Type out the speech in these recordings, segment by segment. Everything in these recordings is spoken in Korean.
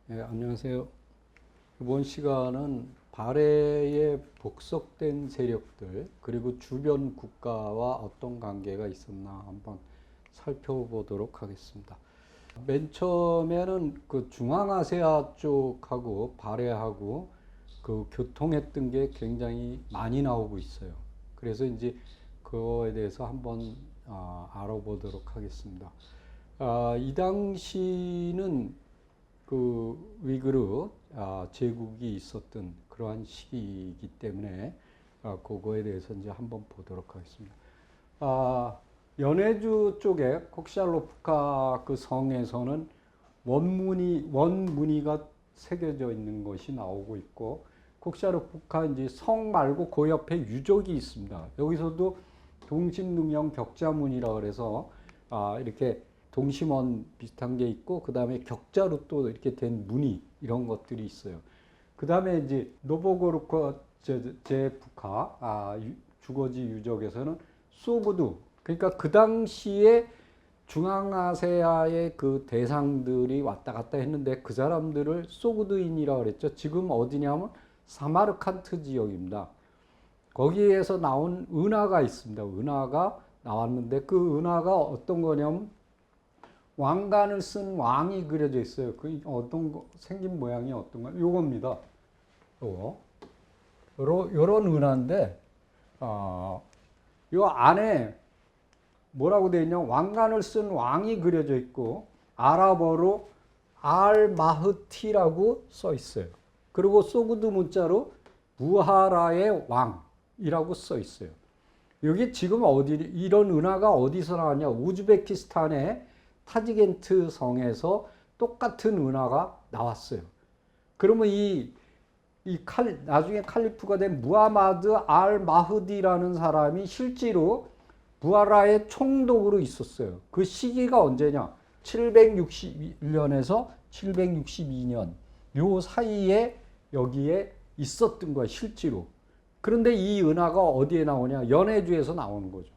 네, 안녕하세요. 이번 시간은 발해에 복속된 세력들 그리고 주변 국가와 어떤 관계가 있었나 한번 살펴보도록 하겠습니다. 맨 처음에는 그 중앙아시아 쪽하고 발해하고 그 교통했던 게 굉장히 많이 나오고 있어요. 그래서 이제 그거에 대해서 한번 알아보도록 하겠습니다. 이 당시는 그 위그르 제국이 있었던 그러한 시기이기 때문에 그거에 대해서 이제 한번 보도록 하겠습니다. 연해주 쪽에 콕샬로프카 그 성에서는 원무늬가 새겨져 있는 것이 나오고 있고, 콕샬로프카 이제 성 말고 그 옆에 유적이 있습니다. 여기서도 동심능형 격자문이라 그래서 이렇게 동심원 비슷한 게 있고, 그 다음에 격자로 또 이렇게 된 무늬 이런 것들이 있어요. 그 다음에 이제 노보고르크 제북하 주거지 유적에서는 소그드, 그러니까 그 당시에 중앙아시아의 그 대상들이 왔다 갔다 했는데 그 사람들을 소그드인이라고 그랬죠. 지금 어디냐면 사마르칸트 지역입니다. 거기에서 나온 은하가 있습니다. 은하가 나왔는데 그 은하가 어떤 거냐면 왕관을 쓴 왕이 그려져 있어요. 그 어떤 거, 생긴 모양이 어떤 거? 요겁니다. 요거. 요런 은하인데, 요 안에 뭐라고 되어 있냐? 왕관을 쓴 왕이 그려져 있고, 아랍어로 알 마흐티라고 써 있어요. 그리고 소그드 문자로 부하라의 왕이라고 써 있어요. 여기 지금 이런 은하가 어디서 나왔냐? 우즈베키스탄의 타지겐트 성에서 똑같은 은하가 나왔어요. 그러면 나중에 칼리프가 된 무하마드 알 마흐디라는 사람이 실제로 부하라의 총독으로 있었어요. 그 시기가 언제냐? 761년에서 762년 요 사이에 여기에 있었던 거야, 실제로. 그런데 이 은하가 어디에 나오냐? 연해주에서 나오는 거죠.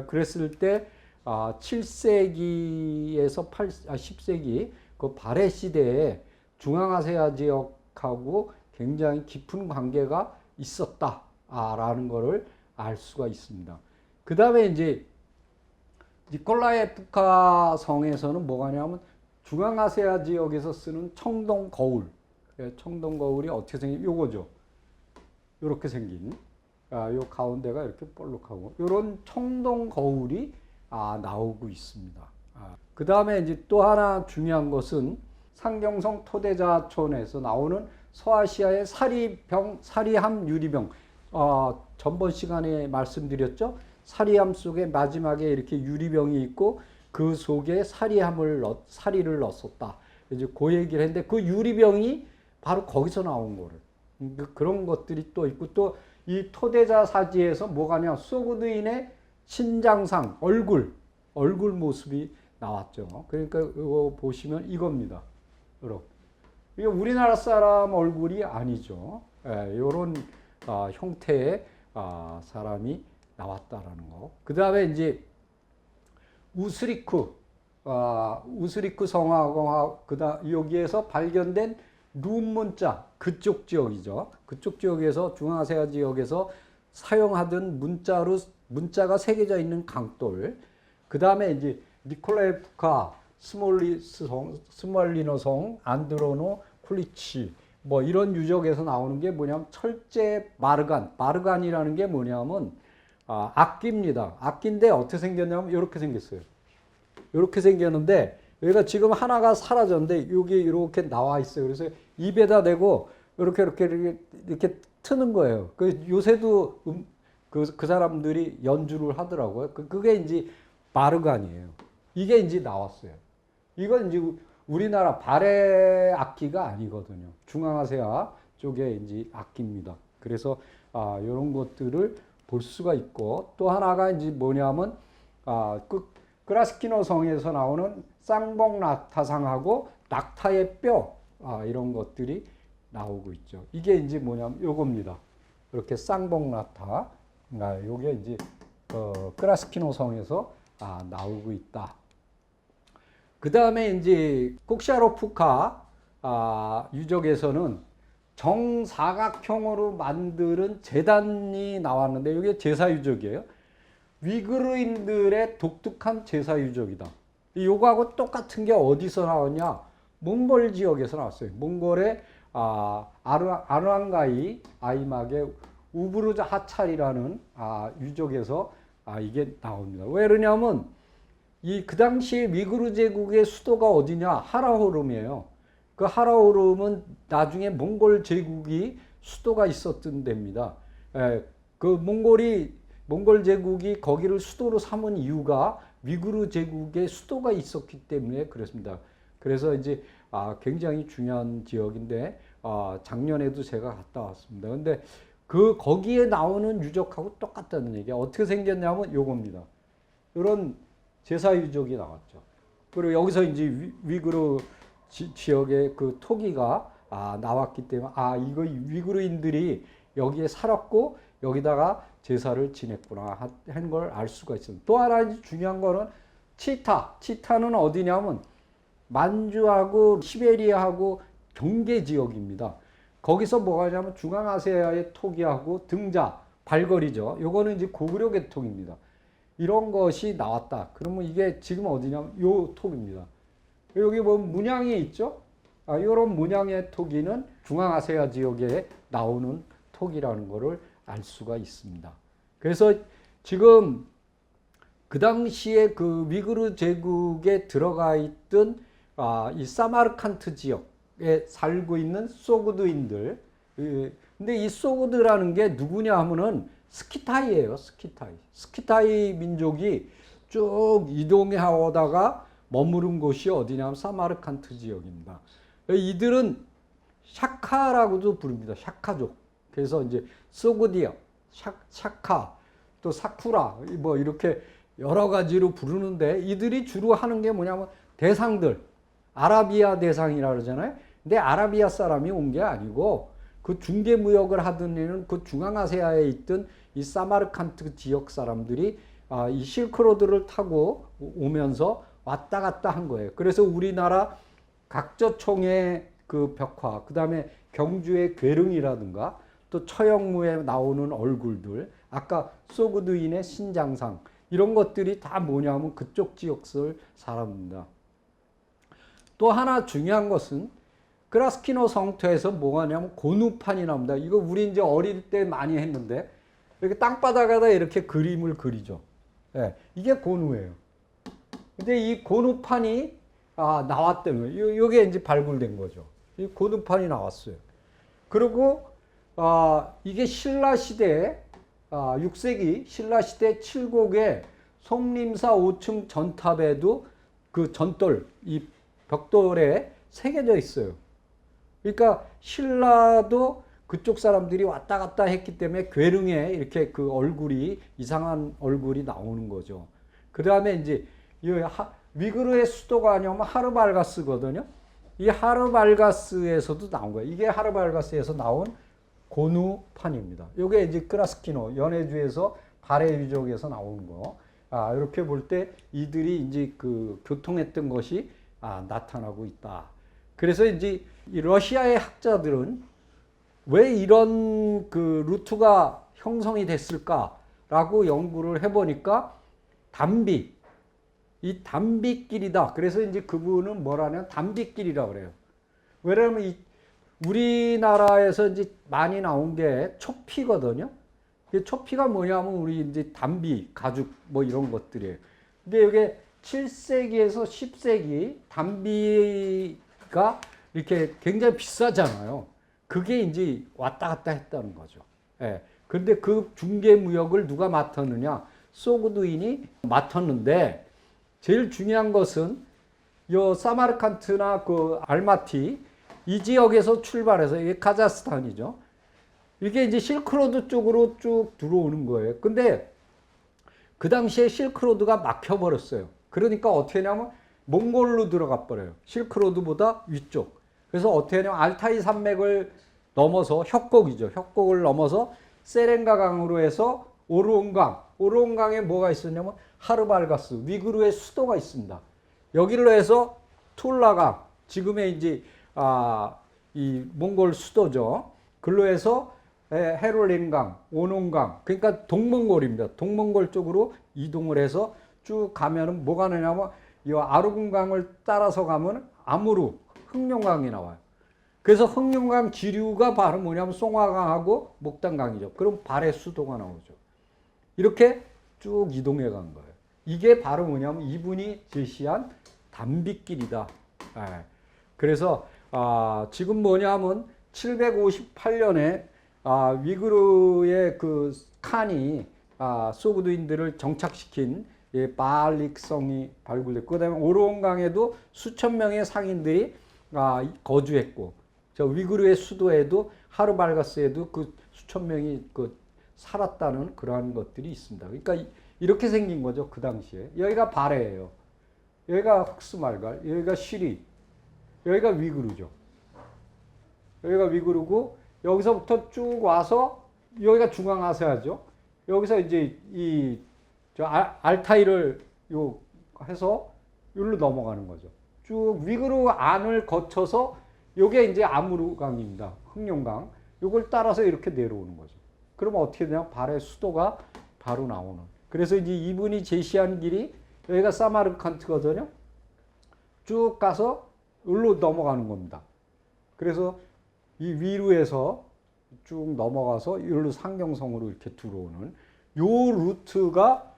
그랬을 때 7세기에서 10세기 그 발해 시대에 중앙아시아 지역하고 굉장히 깊은 관계가 있었다라는 것을 알 수가 있습니다. 그 다음에 이제 니콜라예프카 성에서는 뭐가 냐면 중앙아시아 지역에서 쓰는 청동 거울. 청동 거울이 어떻게 생긴 요거죠. 요렇게 생긴 요 가운데가 이렇게 볼록하고 요런 청동 거울이 나오고 있습니다. 그 다음에 이제 또 하나 중요한 것은 상경성 토대자촌에서 나오는 서아시아의 사리함 유리병. 전번 시간에 말씀드렸죠. 사리함 속에 마지막에 이렇게 유리병이 있고 그 속에 사리를 넣었다. 이제 그 얘기를 했는데 그 유리병이 바로 거기서 나온 거를. 그런 것들이 또 있고, 또 이 토대자 사지에서 뭐가냐? 소그드인의 신장상, 얼굴 모습이 나왔죠. 그러니까 이거 보시면 이겁니다. 이렇게. 이게 우리나라 사람 얼굴이 아니죠. 이런 형태의 사람이 나왔다라는 거. 그 다음에 이제 우스리크 성하고 여기에서 발견된 룸문자, 그쪽 지역이죠. 그쪽 지역에서 중앙아시아 지역에서 사용하던 문자가 새겨져 있는 강돌. 그 다음에 이제 니콜라예프카, 스몰리노성, 안드로노, 쿨리치 뭐 이런 유적에서 나오는 게 뭐냐면 철제 마르간이라는 게 뭐냐면 악기입니다. 악기인데 어떻게 생겼냐면 이렇게 생겼어요. 이렇게 생겼는데 여기가 지금 하나가 사라졌는데 여기 이렇게 나와 있어요. 그래서 입에다 대고 이렇게 트는 거예요. 요새도 그 사람들이 연주를 하더라고요. 그게 이제 마르간이에요. 이게 이제 나왔어요. 이건 이제 우리나라 발해 악기가 아니거든요. 중앙아시아 쪽에 이제 악기입니다. 그래서 이런 것들을 볼 수가 있고, 또 하나가 이제 뭐냐면 그라스키노 성에서 나오는 쌍봉 낙타상하고 낙타의 뼈 이런 것들이 나오고 있죠. 이게 이제 뭐냐면 요겁니다. 이렇게 쌍봉 낙타. 요게 이제 그라스키노 성에서 나오고 있다. 그 다음에 이제 콕샤로프카 유적에서는 정사각형으로 만드는 제단이 나왔는데 이게 제사 유적이에요. 위그르인들의 독특한 제사 유적이다. 요거하고 똑같은 게 어디서 나왔냐? 몽골 지역에서 나왔어요. 몽골의 아르한가이 아이막의 우부르즈 하찰이라는 유적에서 이게 나옵니다. 왜 그러냐면 그 당시에 위구르 제국의 수도가 어디냐? 하라호름이에요. 그 하라호름은 나중에 몽골 제국이 수도가 있었던 데입니다. 그 몽골 제국이 거기를 수도로 삼은 이유가 위구르 제국의 수도가 있었기 때문에 그렇습니다. 그래서 이제 굉장히 중요한 지역인데 작년에도 제가 갔다 왔습니다. 근데 거기에 나오는 유적하고 똑같다는 얘기야. 어떻게 생겼냐면 요겁니다. 이런 제사 유적이 나왔죠. 그리고 여기서 이제 위구르 지역의 그 토기가 나왔기 때문에 이거 위구르인들이 여기에 살았고 여기다가 제사를 지냈구나 하는 걸 알 수가 있습니다. 또 하나 중요한 거는 치타는 어디냐면 만주하고 시베리아하고 경계 지역입니다. 거기서 뭐가 있냐면 중앙아시아의 토기하고 등자, 발걸이죠. 요거는 이제 고구려 계통입니다. 이런 것이 나왔다. 그러면 이게 지금 어디냐면 요 톡입니다. 여기 보면 문양이 있죠. 이런 문양의 토기는 중앙아시아 지역에 나오는 토기라는 것을 알 수가 있습니다. 그래서 지금 그 당시에 그 위구르 제국에 들어가 있던 이 사마르칸트 지역에 살고 있는 소그드인들. 근데 이 소그드라는 게 누구냐 하면은 스키타이예요. 스키타이 민족이 쭉 이동해 오다가 머무른 곳이 어디냐면 사마르칸트 지역입니다. 이들은 샤카라고도 부릅니다. 샤카족. 그래서 이제 소그디어, 샤카, 또 사쿠라 뭐 이렇게 여러 가지로 부르는데 이들이 주로 하는 게 뭐냐면 대상들, 아라비아 대상이라 그러잖아요. 근데 아라비아 사람이 온 게 아니고 그 중개 무역을 하던 애는 그 중앙아시아에 있던 이 사마르칸트 지역 사람들이 이 실크로드를 타고 오면서 왔다 갔다 한 거예요. 그래서 우리나라 각저총의 그 벽화, 그 다음에 경주의 괴릉이라든가 또 처형무에 나오는 얼굴들, 아까 소그드인의 신장상 이런 것들이 다 뭐냐면 그쪽 지역을 사람입니다. 또 하나 중요한 것은 그라스키노 성터에서 뭐가 냐면 고누판이 나옵니다. 이거 우리 이제 어릴 때 많이 했는데 이렇게 땅바닥에다 이렇게 그림을 그리죠. 이게 고누예요. 근데 이 고누판이 나왔다는 거예요. 이게 이제 발굴된 거죠. 이 고누판이 나왔어요. 그리고 이게 신라 시대 6세기 신라 시대 칠곡의 송림사 5층 전탑에도 그 전돌 이 벽돌에 새겨져 있어요. 그러니까 신라도 그쪽 사람들이 왔다 갔다 했기 때문에 괴릉에 이렇게 그 얼굴이 이상한 얼굴이 나오는 거죠. 그 다음에 이제 위그르의 수도가 아니면 하르발가스거든요. 이 하르발가스에서도 나온 거예요. 이게 하르발가스에서 나온 고누판입니다. 이게 이제 크라스키노 연해주에서 발해 유적에서 나오는 거. 이렇게 볼 때 이들이 이제 그 교통했던 것이 나타나고 있다. 그래서 이제 이 러시아의 학자들은 왜 이런 그 루트가 형성이 됐을까라고 연구를 해보니까 이 담비길이다. 그래서 이제 그분은 뭐라냐면 담비길이라고 그래요. 왜냐하면 우리나라에서 이제 많이 나온 게 초피거든요. 초피가 뭐냐면 우리 이제 담비, 가죽 뭐 이런 것들이에요. 근데 이게 7세기에서 10세기 담비가 이렇게 굉장히 비싸잖아요. 그게 이제 왔다 갔다 했다는 거죠. 근데 그 중개 무역을 누가 맡았느냐? 소그드인이 맡았는데 제일 중요한 것은 요 사마르칸트나 그 알마티 이 지역에서 출발해서 이게 카자흐스탄이죠. 이게 이제 실크로드 쪽으로 쭉 들어오는 거예요. 근데 그 당시에 실크로드가 막혀버렸어요. 그러니까 어떻게 하냐면 몽골로 들어가 버려요. 실크로드보다 위쪽. 그래서 어떻게 하냐면 알타이 산맥을 넘어서 협곡이죠. 협곡을 넘어서 세렝가 강으로 해서 오르온강에 뭐가 있었냐면 하르발가스, 위구르의 수도가 있습니다. 여기로 해서 툴라강, 지금의 이제 이 몽골 수도죠. 글로 해서 헤롤린강, 오농강, 그러니까 동몽골입니다. 동몽골 쪽으로 이동을 해서 쭉 가면은 뭐가 나냐면 이 아르군강을 따라서 가면 아무루, 흑룡강이 나와요. 그래서 흑룡강 지류가 바로 뭐냐면 송화강하고 목단강이죠. 그럼 발해 수도가 나오죠. 이렇게 쭉 이동해 간 거예요. 이게 바로 뭐냐면 이분이 제시한 단비길이다. 그래서 지금 뭐냐면 758년에 위구르의 그 칸이 소그두인들을 정착시킨 바알릭성이 발굴됐고, 그다음에 오르온강에도 수천 명의 상인들이 거주했고, 저 위구르의 수도에도 하르발가스에도 그 수천 명이 그 살았다는 그러한 것들이 있습니다. 그러니까 이렇게 생긴 거죠, 그 당시에. 여기가 발해예요. 여기가 흑스말갈, 여기가 시리, 여기가 위구르죠. 여기가 위구르고, 여기서부터 쭉 와서 여기가 중앙아시아죠. 여기서 이제 알타이를 해서 여기로 넘어가는 거죠. 쭉 위구르 안을 거쳐서 요게 이제 아무르강입니다. 흑룡강. 요걸 따라서 이렇게 내려오는 거죠. 그러면 어떻게 되냐? 발해 수도가 바로 나오는. 그래서 이제 이분이 제시한 길이 여기가 사마르칸트거든요. 쭉 가서 여기로 넘어가는 겁니다. 그래서 이 위루에서 쭉 넘어가서 여기로 상경성으로 이렇게 들어오는 요 루트가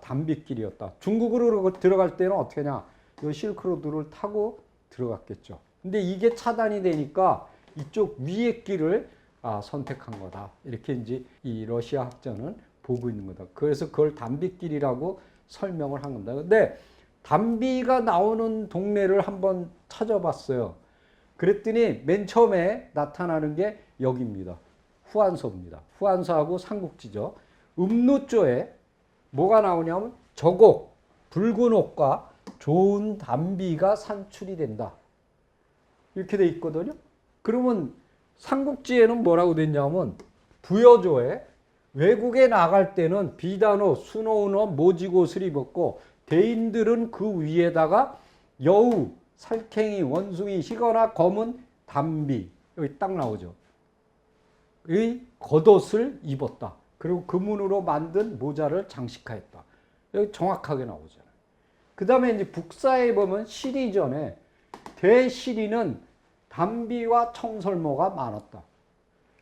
단비길이었다. 중국으로 들어갈 때는 어떻게 하냐? 요 실크로드를 타고 들어갔겠죠. 근데 이게 차단이 되니까 이쪽 위의 길을 선택한 거다. 이렇게 이제 이 러시아 학자는 보고 있는 거다. 그래서 그걸 단비길이라고 설명을 한 겁니다. 근데 단비가 나오는 동네를 한번 찾아봤어요. 그랬더니 맨 처음에 나타나는 게 여기입니다. 후안소입니다. 후안소하고 삼국지죠. 음루조에 뭐가 나오냐면 저곡, 붉은 옷과 좋은 단비가 산출이 된다. 이렇게 돼 있거든요. 그러면 삼국지에는 뭐라고 됐냐면 부여조에 외국에 나갈 때는 비단옷, 순호운옷, 모직옷을 입었고 대인들은 그 위에다가 여우, 살쾡이, 원숭이, 희거나 검은 단비, 여기 딱 나오죠. 의 겉옷을 입었다. 그리고 금은으로 만든 모자를 장식하였다. 여기 정확하게 나오잖아요. 그 다음에 이제 북사에 보면 시리전에 대시리는 단비와 청설모가 많았다.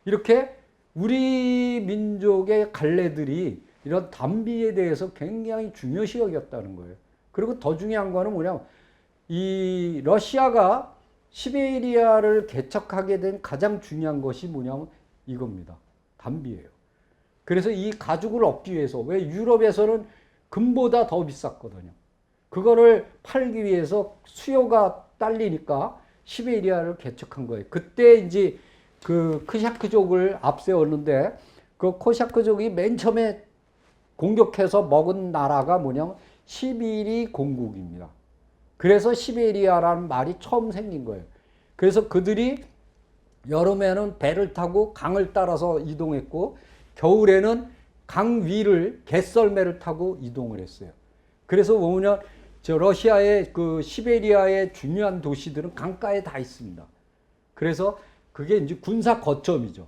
이렇게 우리 민족의 갈래들이 이런 단비에 대해서 굉장히 중요시 여겼다는 거예요. 그리고 더 중요한 거는 뭐냐면 이 러시아가 시베리아를 개척하게 된 가장 중요한 것이 뭐냐면 이겁니다. 단비예요. 그래서 이 가죽을 얻기 위해서, 왜 유럽에서는 금보다 더 비쌌거든요. 그거를 팔기 위해서 수요가 딸리니까 시베리아를 개척한 거예요. 그때 이제 그 코샤크족을 앞세웠는데 그 코샤크족이 맨 처음에 공격해서 먹은 나라가 뭐냐면 시비리 공국입니다. 그래서 시베리아라는 말이 처음 생긴 거예요. 그래서 그들이 여름에는 배를 타고 강을 따라서 이동했고 겨울에는 강 위를 갯썰매를 타고 이동을 했어요. 그래서 뭐냐, 저 러시아의 그 시베리아의 중요한 도시들은 강가에 다 있습니다. 그래서 그게 이제 군사 거점이죠.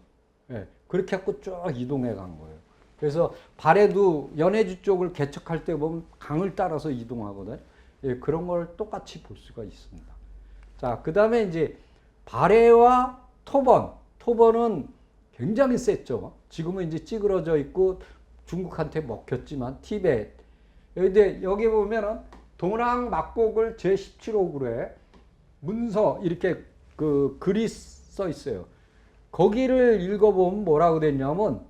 예, 그렇게 해서 쭉 이동해 간 거예요. 그래서 발해도 연해주 쪽을 개척할 때 보면 강을 따라서 이동하거든요. 예, 그런 걸 똑같이 볼 수가 있습니다. 자, 그 다음에 이제 발해와 토번. 토번은 굉장히 셌죠. 지금은 이제 찌그러져 있고 중국한테 먹혔지만 티베트. 근데 여기 보면은 동랑 막곡을 제17호구에 문서 이렇게 그 글이 써 있어요. 거기를 읽어보면 뭐라고 됐냐면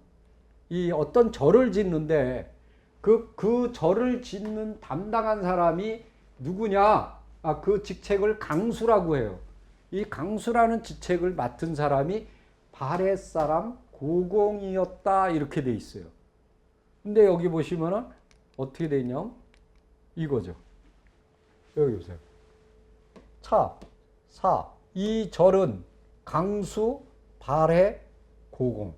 이 어떤 절을 짓는데 그 절을 짓는 담당한 사람이 누구냐? 그 직책을 강수라고 해요. 이 강수라는 직책을 맡은 사람이 발해 사람 고공이었다 이렇게 돼 있어요. 근데 여기 보시면은 어떻게 돼 있냐면 이거죠. 여기 보세요. 이 절은 강수 발해 고공.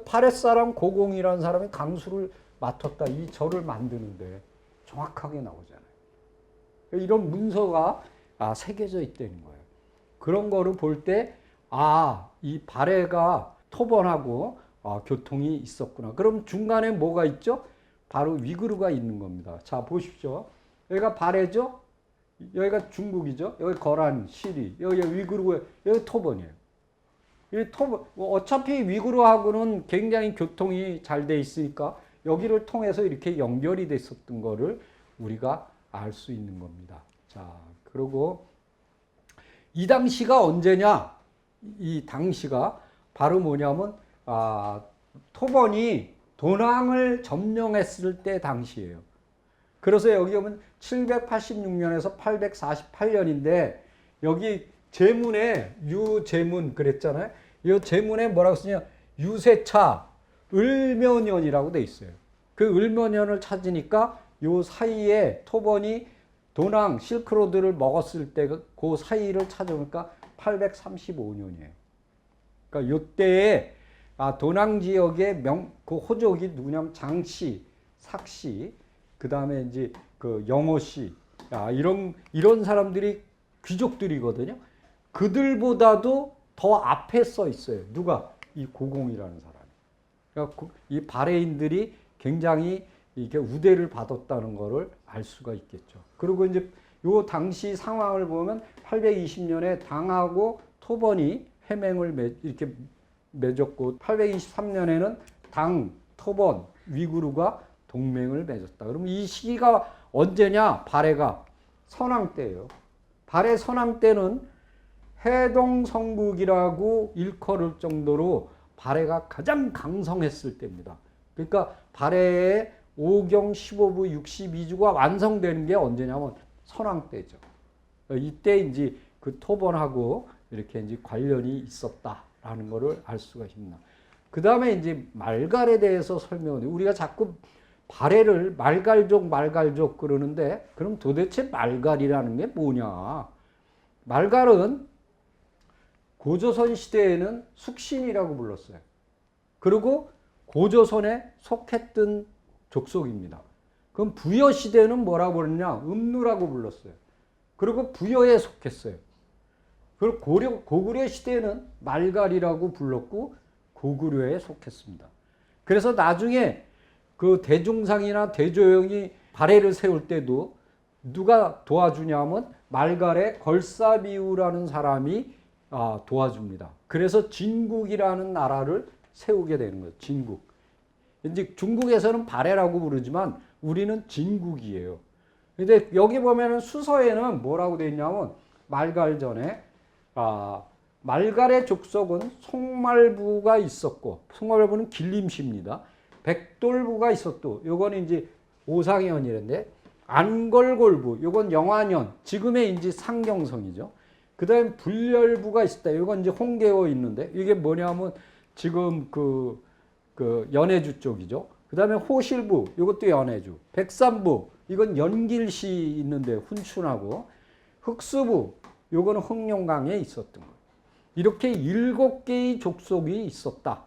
발해 사람 고공이라는 사람이 강수를 맡았다. 이 절을 만드는데 정확하게 나오잖아요. 이런 문서가 새겨져 있다는 거예요. 그런 거를 볼 때, 아, 이 발해가 토번하고 교통이 있었구나. 그럼 중간에 뭐가 있죠? 바로 위구르가 있는 겁니다. 자, 보십시오. 여기가 발해죠? 여기가 중국이죠? 여기 거란, 시리, 여기 위구르, 여기 토번이에요. 이 토번, 어차피 위구르하고는 굉장히 교통이 잘 돼 있으니까 여기를 통해서 이렇게 연결이 됐었던 거를 우리가 알 수 있는 겁니다. 자, 그리고 이 당시가 언제냐? 이 당시가 바로 뭐냐면 토번이 도낭을 점령했을 때 당시예요. 그래서 여기 보면 786년에서 848년인데 여기 제문에 유제문 그랬잖아요. 이 제문에 뭐라고 쓰냐? 유세차 을묘년이라고 돼 있어요. 그 을묘년을 찾으니까 요 사이에 토번이 도낭 실크로드를 먹었을 때 그 사이를 찾아보니까 835년이에요. 그러니까 요때에 도낭 지역의 그 호족이 누구냐면 장씨, 삭씨, 그 다음에 이제 그 영호씨, 이런 사람들이 귀족들이거든요. 그들보다도 더 앞에 써 있어요. 누가? 이 고공이라는 사람이. 그러니까 이 발해인들이 굉장히 이게 우대를 받았다는 것을 알 수가 있겠죠. 그리고 이제 요 당시 상황을 보면 820년에 당하고 토번이 해맹을 이렇게 맺었고 823년에는 당, 토번, 위구르가 동맹을 맺었다. 그러면 이 시기가 언제냐? 발해가 선왕 때예요. 발해 선왕 때는 해동성국이라고 일컬을 정도로 발해가 가장 강성했을 때입니다. 그러니까 발해의 5경 15부 62주가 완성되는 게 언제냐면 선왕 때죠. 이때 이제 그 토번하고 이렇게 이제 관련이 있었다라는 것을 알 수가 있습니다. 그 다음에 이제 말갈에 대해서 설명을 우리가 자꾸 발해를 말갈족 그러는데 그럼 도대체 말갈이라는 게 뭐냐? 말갈은 고조선 시대에는 숙신이라고 불렀어요. 그리고 고조선에 속했던 족속입니다. 그럼 부여 시대는 뭐라고 그러냐? 음루라고 불렀어요. 그리고 부여에 속했어요. 그리고 고구려 시대는 말갈이라고 불렀고 고구려에 속했습니다. 그래서 나중에 그 대중상이나 대조영이 발해를 세울 때도 누가 도와주냐면 말갈의 걸사비우라는 사람이 도와줍니다. 그래서 진국이라는 나라를 세우게 되는 거예요. 진국. 이제 중국에서는 발해라고 부르지만 우리는 진국이에요. 근데 여기 보면은 수서에는 뭐라고 되어 있냐면 말갈 전에 말갈의 족속은 송말부가 있었고 송말부는 길림시입니다. 백돌부가 있었고 요거는 이제 오상현이랬는데 안걸골부 요건 영안현 지금의 이제 상경성이죠. 그 다음에 불열부가 있었다. 요건 이제 홍계호 있는데 이게 뭐냐면 지금 그 연해주 쪽이죠. 그 다음에 호실부 이것도 연해주. 백삼부 이건 연길시 있는데 훈춘하고 흑수부 요거는 흑룡강에 있었던 거예요. 이렇게 7개의 족속이 있었다.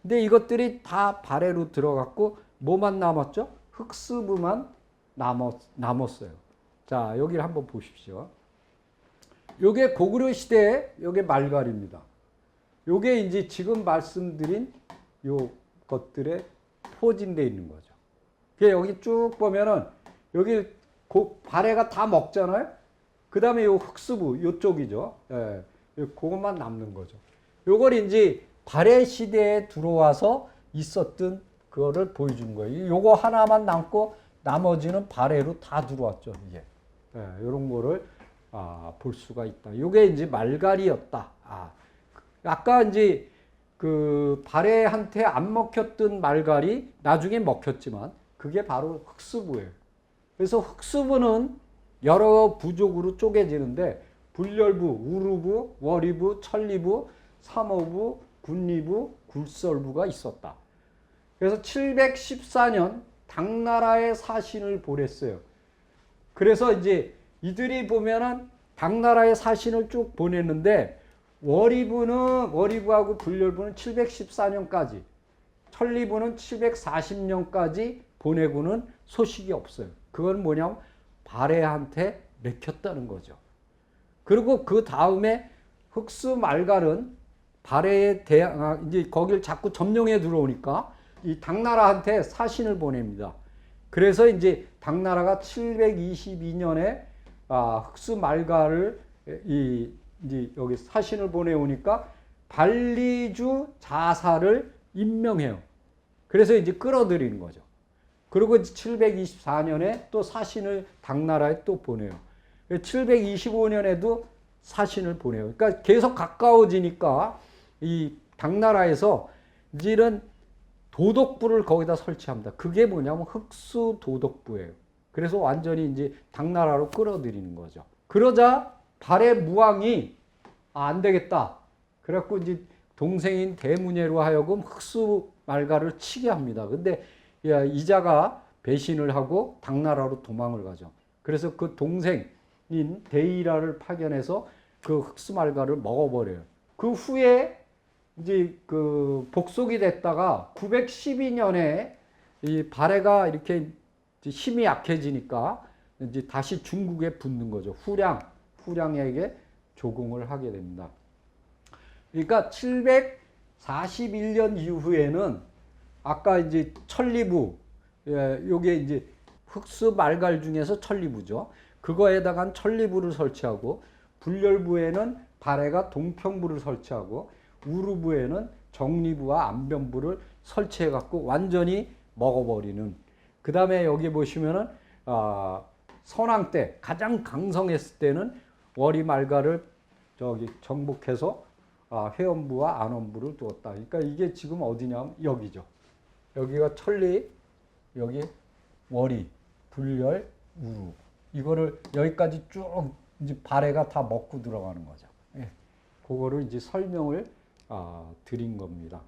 근데 이것들이 다 발해로 들어갔고 뭐만 남았죠? 흑수부만 남았어요. 자, 여기를 한번 보십시오. 요게 고구려 시대에 요게 말갈입니다. 요게 이제 지금 말씀드린 요 것들에 포진되어 있는 거죠. 여기 쭉 보면은 여기 발해가 다 먹잖아요. 그 다음에 요 흑수부 요쪽이죠. 예, 그것만 남는 거죠. 요걸 이제 발해 시대에 들어와서 있었던 그거를 보여준 거예요. 요거 하나만 남고 나머지는 발해로 다 들어왔죠. 이게 이런 거를 볼 수가 있다. 요게 이제 말갈이었다. 아까 이제 그 발해한테 안 먹혔던 말갈이 나중에 먹혔지만 그게 바로 흑수부예요. 그래서 흑수부는 여러 부족으로 쪼개지는데 불열부, 우루부, 월이부, 천리부, 삼어부, 군리부, 굴설부가 있었다. 그래서 714년 당나라에 사신을 보냈어요. 그래서 이제 이들이 보면은 당나라에 사신을 쭉 보냈는데 월이부하고 불열부는 714년까지, 천리부는 740년까지 보내고는 소식이 없어요. 그건 뭐냐면 발해한테 맥혔다는 거죠. 그리고 그 다음에 흑수 말갈은 발해에 대항 이제 거길 자꾸 점령해 들어오니까 이 당나라한테 사신을 보냅니다. 그래서 이제 당나라가 722년에 흑수 말갈을 이제 여기 사신을 보내오니까 발리주 자사를 임명해요. 그래서 이제 끌어들이는 거죠. 그리고 724년에 또 사신을 당나라에 또 보내요. 725년에도 사신을 보내요. 그러니까 계속 가까워지니까 이 당나라에서 이제는 도독부를 거기다 설치합니다. 그게 뭐냐면 흑수 도독부예요. 그래서 완전히 이제 당나라로 끌어들이는 거죠. 그러자 발해 무왕이 안 되겠다. 그래갖고 이제 동생인 대문예로 하여금 흑수 말갈을 치게 합니다. 근데 이자가 배신을 하고 당나라로 도망을 가죠. 그래서 그 동생인 대이라를 파견해서 그 흑수 말갈을 먹어버려요. 그 후에 이제 그 복속이 됐다가 912년에 이 발해가 이렇게 힘이 약해지니까 이제 다시 중국에 붙는 거죠. 후량에게 조공을 하게 됩니다. 그러니까 741년 이후에는 아까 이제 천리부, 요게 이제 흑수 말갈 중에서 천리부죠. 그거에다가 천리부를 설치하고 불렬부에는 발해가 동평부를 설치하고 우루부에는 정리부와 안변부를 설치해 갖고 완전히 먹어버리는. 그 다음에 여기 보시면은 선왕 때 가장 강성했을 때는 월이 말갈을 저기 정복해서 회원부와 안원부를 두었다. 그러니까 이게 지금 어디냐면 여기죠. 여기가 천리, 여기 월이, 불열, 우루. 이거를 여기까지 쭉 이제 발해가 다 먹고 들어가는 거죠. 예. 그거를 이제 설명을 드린 겁니다.